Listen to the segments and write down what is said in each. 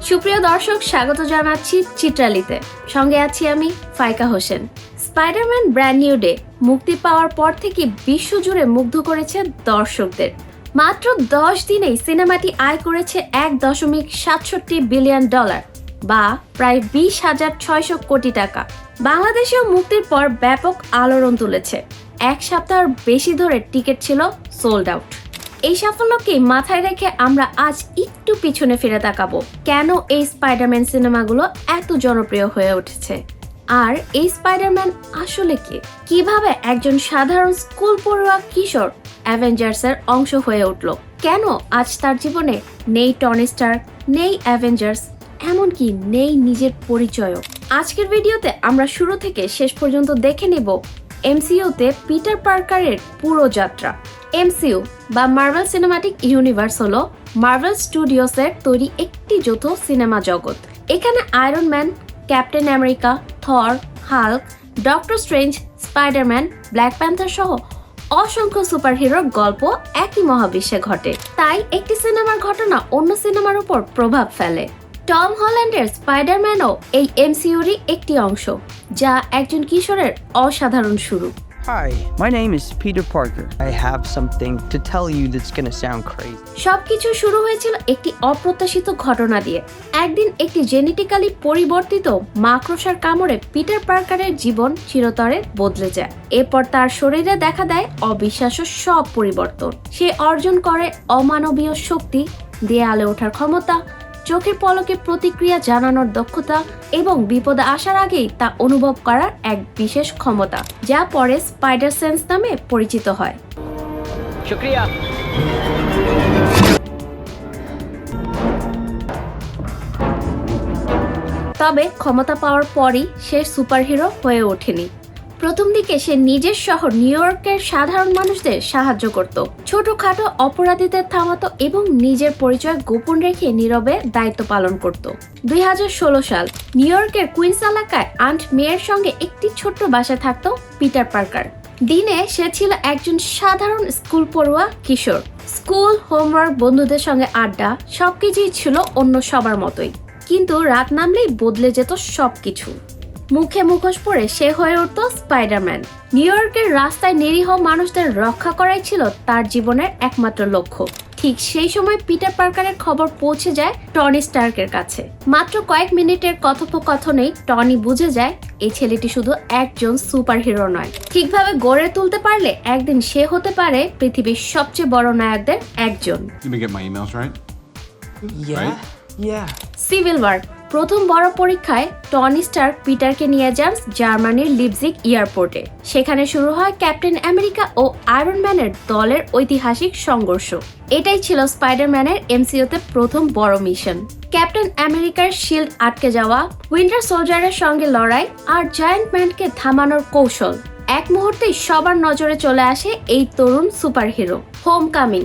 সুপ্রিয় দর্শক, স্বাগত জানাচ্ছি চিত্রালিতে। সঙ্গে আছি আমি Faika Hossain. Spiderman brand new day মুক্তি পাওয়ার পর থেকে বিশ্বজুড়ে মুগ্ধ করেছে দর্শকদের। মাত্র 10 দিনেই সিনেমাটি আয় করেছে $1.67 বিলিয়ন, বা প্রায় 20,600 কোটি টাকা। বাংলাদেশেও মুক্তির পর ব্যাপক আলোড়ন তুলেছে। এক সপ্তাহের বেশি ধরে টিকিট ছিল সোল্ড আউট। এই সাফল্যকে মাথায় রেখে আমরা আজ একটু পিছনে ফিরে তাকাবো, কেন এই স্পাইডারম্যান সিনেমাগুলো এত জনপ্রিয় হয়ে উঠেছে, আর এই স্পাইডারম্যান আসলে কি, কিভাবে একজন সাধারণ স্কুল পড়ুয়া কিশোর অ্যাভেঞ্জার্সের অংশ হয়ে উঠল, কেন আজ তার জীবনে নেই টনি স্টার্ক, নেই অ্যাভেঞ্জার্স, এমনকি নেই নিজের পরিচয়ও। আজকের ভিডিওতে আমরা শুরু থেকে শেষ পর্যন্ত দেখে নেব এমসিইউতে পিটার পার্কারের পুরো যাত্রা। এমসিইউ বা মার্ভেল সিনেমাটিক ইউনিভার্স হলো মার্ভেল স্টুডিওসের তৈরি একটি যৌথ সিনেমা জগৎ। এখানে Iron Man, Captain America, Thor, Hulk, Doctor Strange, Spiderman, Black Panther সহ অসংখ্য সুপারহিরোর গল্প একই মহাবিশ্বে ঘটে। তাই একটি সিনেমার ঘটনা অন্য সিনেমার উপর প্রভাব ফেলে। টম হল্যান্ডের স্পাইডারম্যানও এই এমসিইউরই একটি অংশ, যা একজন কিশোরের অসাধারণ শুরু। Hi, my name is Peter Parker. I have something to tell you that's gonna sound crazy. সবকিছু শুরু হয়েছিল একটি অপ্রত্যাশিত ঘটনা দিয়ে। একদিন একটি জেনেটিক্যালি পরিবর্তিত মাকড়সার কামড়ে পিটার পার্কারের জীবন চিরতরে বদলে যায়। এরপর তার শরীরে দেখা দেয় অবিশ্বাস্য সব পরিবর্তন। সে অর্জন করে অমানবীয় শক্তি, দেয়ালে ওঠার ক্ষমতা, চোখের পলকে প্রতিক্রিয়া জানানোর দক্ষতা এবং বিপদে আসার আগেই তা অনুভব করার এক বিশেষ ক্ষমতা, যা পরে স্পাইডার সেন্স নামে পরিচিত হয়। শুকরিয়া। তবে ক্ষমতা পাওয়ার পরই সে সুপারহিরো হয়ে ওঠেনি। প্রথম দিকে সে নিজের শহর নিউ ইয়র্কের সাধারণ মানুষদের সাহায্য করত, ছোটখাটো অপরাধীদের থামাতো এবং নিজের পরিচয় গোপন রেখে নীরবে দায়িত্ব পালন করত। 2016 সাল নিউ ইয়র্কের কুইন্স এলাকায় আন্ট মেয়ের সঙ্গে একটি ছোট্ট বাসায় থাকত পিটার পার্কার। দিনে সে ছিল একজন সাধারণ স্কুল পড়ুয়া কিশোর। স্কুল, হোমওয়ার্ক, বন্ধুদের সঙ্গে আড্ডা সবকিছুই ছিল অন্য সবার মতোই, কিন্তু রাত নামলেই বদলে যেত সবকিছু। মুখে মুখোশ পরে সে হয়ে উঠত স্পাইডারম্যান। নিউ ইয়র্কের রাস্তায় নিরীহ মানুষদের রক্ষা করাই ছিল তার জীবনের একমাত্র লক্ষ্য। ঠিক সেই সময় পিটার পার্কারের খবর পৌঁছে যায় টনি স্টার্কের কাছে। মাত্র কয়েক মিনিটের কথোপকথনেই টনি বুঝে যায় এই ছেলেটি শুধু একজন সুপারহিরো নয়, ঠিকভাবে গড়ে তুলতে পারলে একদিন সে হতে পারে পৃথিবীর সবচেয়ে বড় নায়কদের একজন। সিভিল ওয়ার প্রথম বড় পরীক্ষায় টনি স্টার্ক পিটারকে নিয়ে যান জার্মানির লিপজিগ এয়ারপোর্টে। সেখানে শুরু হয় ক্যাপ্টেন আমেরিকা ও আয়রন ম্যানের দলের ঐতিহাসিক সংঘর্ষ। এটাই ছিল স্পাইডারম্যানের এমসিইউতে প্রথম বড় মিশন। ক্যাপ্টেন আমেরিকার শিল্ড আটকে যাওয়া, উইন্টার সোলজারের সঙ্গে লড়াই আর জায়ান্ট ম্যানকে থামানোর কৌশল। এক মুহূর্তেই সবার নজরে চলে আসে এই তরুণ সুপারহিরো। হোম কামিং,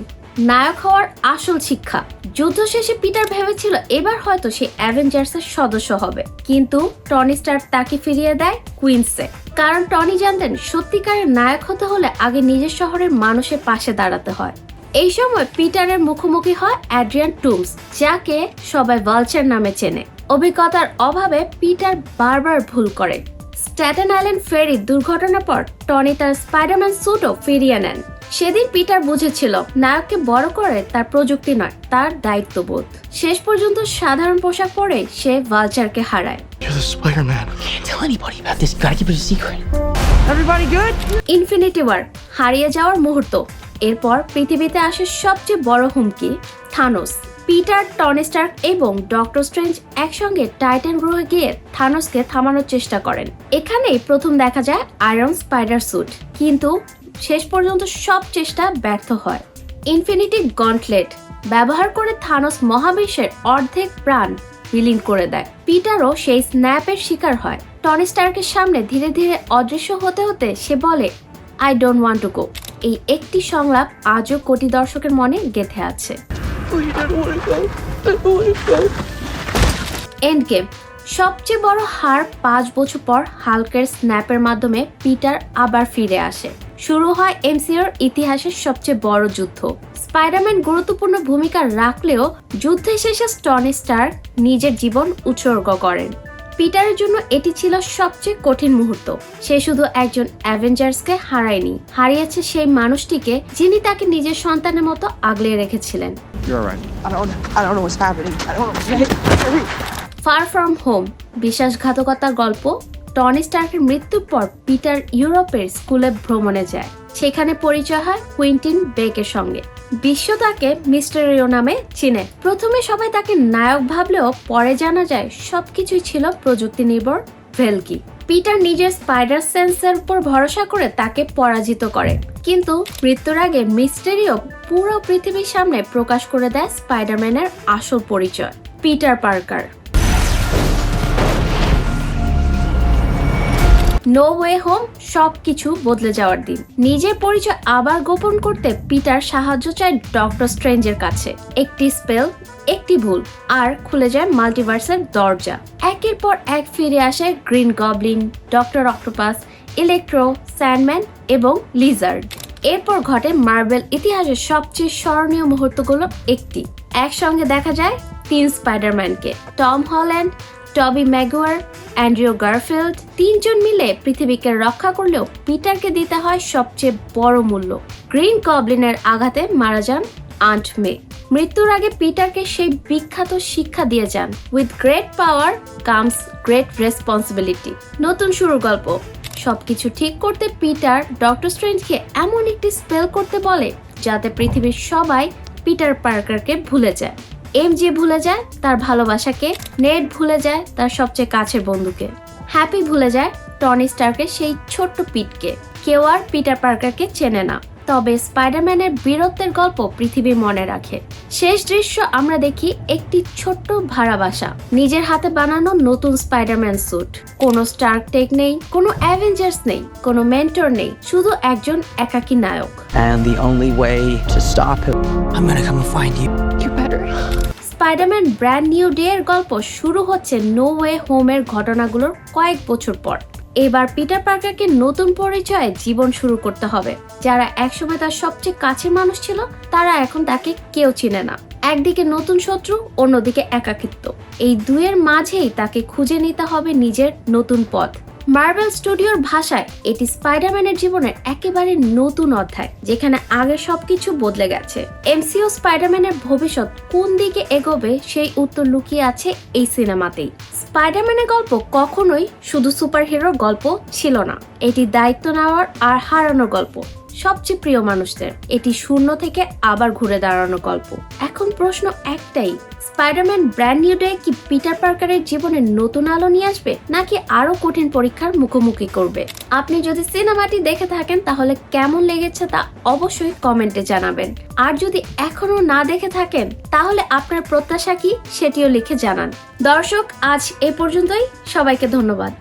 নায়ক হওয়ার আসল শিক্ষা। যুদ্ধ শেষে পিটার ভেবেছিল এবার হয়তো সে অ্যাভেঞ্জার্সের সদস্য হবে, কিন্তু টনি স্টার্ক তাকে ফিরিয়ে দেয় কুইন্সে। কারণ টনি জানতেন সত্যিকারের নায়ক হতে হলে আগে নিজের শহরের মানুষের পাশে দাঁড়াতে হয়। এই সময় পিটারের মুখোমুখি হয় অ্যাড্রিয়ান টুমস, যাকে সবাই ভালচার নামে চেনে। অভিজ্ঞতার অভাবে পিটার বারবার ভুল করে। স্ট্যাটেন আইল্যান্ড ফেরি দুর্ঘটনার পর টনি তার স্পাইডারম্যান স্যুটও ফিরিয়ে নেন। সেদিন পিটার বুঝেছিল নায়ককে বড় করে তার প্রযুক্তি নয়, তার দায়িত্ববোধ। শেষ পর্যন্ত সাধারণ পোশাক পরে সে ভালচারকে হারায়। ইনফিনিটি ওয়ার, হারিয়ে যাওয়ার মুহূর্ত। এরপর পৃথিবীতে আসে সবচেয়ে বড় হুমকি, থানোস। পিটার, টনি স্টার্ক এবং ডক্টর স্ট্রেঞ্জ একসঙ্গে টাইটান গ্রহে গিয়ে থানোসকে থামানোর চেষ্টা করেন। এখানেই প্রথম দেখা যায় আয়রন স্পাইডার স্যুট, কিন্তু শেষ পর্যন্ত সব চেষ্টা ব্যর্থ হয়। ইনফিনিটি গন্টলেট ব্যবহার করে থানোস মহাবিশ্বের অর্ধেক প্রাণ বিলীন করে দেয়। পিটারও সেই স্ন্যাপের শিকার হয়। টনি স্টার্কের সামনে ধীরে ধীরে অদৃশ্য হতে হতে সে বলে, I don't want to go. এই একটি সংলাপ আজও কোটি দর্শকের মনে গেঁথে আছে। এন্ড গেম, সবচেয়ে বড় হার। 5 বছর পর হাল্কের স্ন্যাপের মাধ্যমে পিটার আবার ফিরে আসে। শুরু হয় এমসিইউর ইতিহাসের সবচেয়ে বড় যুদ্ধ। স্পাইডারম্যান গুরুত্বপূর্ণ ভূমিকা রাখলেও যুদ্ধের শেষে টনি স্টার্ক নিজের জীবন উৎসর্গ করেন। পিটারের জন্য এটি ছিল সবচেয়ে কঠিন মুহূর্ত। সে শুধু একজন অ্যাভেঞ্জার্সকে হারায়নি, হারিয়েছে সেই মানুষটিকে যিনি তাকে নিজের সন্তানের মতো আগলে রেখেছিলেন। You're right. I don't know what's happening. I don't know. Far from home বিশ্বাসঘাতকতার গল্প। টনি স্টার্কের মৃত্যুর পর পিটার ইউরোপের স্কুলে ভ্রমণে যায়। সেখানে পরিচয় হয় কুইন্টিন বেকের সঙ্গে। বিশ্ব তাকে মিস্টেরিও নামে চিনে। প্রথমে সবাই তাকে নায়ক ভাবলেও পরে জানা যায় সবকিছুই ছিল প্রযুক্তি নির্ভর ভেলকি। পিটার নিজের স্পাইডার সেন্সের উপর ভরসা করে তাকে পরাজিত করে, কিন্তু মৃত্যুর আগে মিস্টেরিও পুরো পৃথিবীর সামনে প্রকাশ করে দেয় স্পাইডারম্যানের আসল পরিচয়, Peter Parker. No way home সবকিছু বদলে যাওয়ার দিন। নিজের পরিচয় আবার গোপন করতে পিটার সাহায্য চায় ডক্টর স্ট্রেঞ্জের কাছে। একটি স্পেল, একটি ভুল, আর খুলে যায় মাল্টিভার্সের দরজা। একের পর এক ফিরে আসে green Goblin, doctor octopus, electro, sandman এবং লিজার্ড। এরপর ঘটে মার্বেল ইতিহাসের সবচেয়ে স্মরণীয় মুহূর্তগুলো একটি। একসঙ্গে দেখা যায় 3 স্পাইডারম্যানকে, টম হল্যান্ড, টবি ম্যাগুয়ার, অ্যান্ড্রিউ গারফিল্ড। 3 জন মিলে পৃথিবীকে রক্ষা করলেও পিটারকে দিতে হয় সবচেয়ে বড় মূল্য। গ্রিন গবলিনের আঘাতে মারা যান আন্ট মে। মৃত্যুর আগে পিটারকে সেই বিখ্যাত শিক্ষা দিয়ে যান, with great power comes great responsibility. নতুন শুরুর গল্প। সবকিছু ঠিক করতে পিটার ডক্টর স্ট্রেঞ্জকে এমন একটি স্পেল করতে বলে যাতে পৃথিবীর সবাই পিটার পার্কারকে ভুলে যায়। এমজে ভুলে যায় তার ভালোবাসাকে, নেড ভুলে যায় তার সবচেয়ে কাছের বন্ধুকে, হ্যাপি ভুলে যায় টনি স্টার্কের সেই ছোট্ট পিটকে। কেউ আর পিটার পার্কারকে চেনে না, তবে স্পাইডারম্যানের বীরত্বের গল্প পৃথিবী মনে রাখে। শেষ দৃশ্য আমরা দেখি একটি ছোট্ট ভাড়া বাসা, নিজের হাতে বানানো নতুন স্পাইডারম্যান স্যুট। কোনো স্টার্ক টেক নেই, কোনো অ্যাভেঞ্জার্স নেই, কোনো মেন্টর নেই, শুধু একজন একাকী নায়ক। And the only way to stop him, I'm gonna come and find you. You better. Spiderman brand new day এর গল্প শুরু হচ্ছে নো ওয়ে হোমের ঘটনাগুলোর কয়েক বছর পর। এবার পিটার পার্কারকে নতুন পরিচয়ে জীবন শুরু করতে হবে। যারা একসময় তার সবচেয়ে কাছের মানুষ ছিল, তারা এখন তাকে কেউ চিনে না। একদিকে নতুন শত্রু, অন্যদিকে একাকিত্ব। এই দুয়ের মাঝেই তাকে খুঁজে নিতে হবে নিজের নতুন পথ। মার্বেল স্টুডিওর ভাষায় এটি স্পাইডারম্যানের জীবনের একেবারে নতুন অধ্যায়, যেখানে আগে সবকিছু বদলে গেছে। এমসিইউ স্পাইডারম্যানের ভবিষ্যৎ কোন দিকে এগোবে সেই উত্তর লুকিয়ে আছে এই সিনেমাতেই। স্পাইডারম্যানের গল্প কখনোই শুধু সুপারহিরোর গল্প ছিল না, এটি দায়িত্ব নেওয়ার আর হারানোর গল্প। সবচেয়ে প্রিয় মানুষদের এটি শূন্য থেকে আবার ঘুরে দাঁড়ানো গল্প। এখন প্রশ্ন একটাই, স্পাইডারম্যান ব্র্যান্ড নিউ ডে কি পিটার পার্কারের জীবনে নতুন আলো নিয়ে আসবে, নাকি আরো কঠিন পরীক্ষার মুখোমুখি করবে? আপনি যদি সিনেমাটি দেখে থাকেন তাহলে কেমন লেগেছে তা অবশ্যই কমেন্টে জানাবেন। আর যদি এখনো না দেখে থাকেন তাহলে আপনার প্রত্যাশা কি সেটিও লিখে জানান। দর্শক, আজ এ পর্যন্তই। সবাইকে ধন্যবাদ।